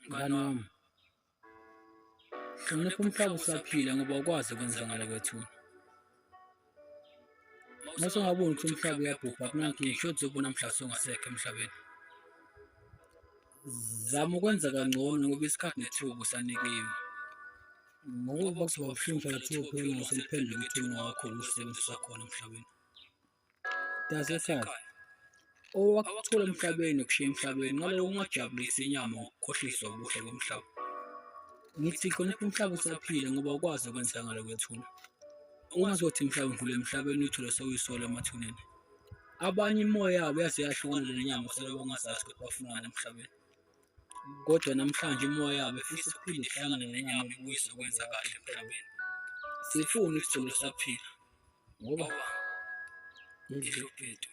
Mngani wami, hlonipha umhlaba usaphila ngoba ukwazi ukwenzakala kwethuna. Mase ungaboni ukuthi umhlaba uyabhubha akunankinga, kusho ukuthi uzobe namhla songasekho emhlabeni. Zama ukwenza kangcono ngoba isikhathi nethuba usanikiwe. Ngoba kuzoba buhlungu phela kuthiwa uphela ngaseliphenduka ithuna wakho ukusebenzisa khona emhlabeni. Dazekhaya, owakuthola emhlabeni ukushiya emhlabeni ngalowo ungajabulisi inyama ngokukhohliswa ubuhle bomhlaba. Ngithi hlonipha umhlaba usaphila ngoba ukwazi ukwenzakala kwethuna. Ungazothi mhlawumbe udlule emhlabeni uyithole sewuy'sola emathuneni. Abanye imimoya yabo yaze yahlukana nenyama sele bangazazi ukuthi bafunani emhlabeni. Kodwa namhlanje imimoya yabo ifisa ukuphinde ihlangane nenyama ibuyise ukwenza kahle emhlabeni. Sifune isithole saphila ngoba yidluphethu.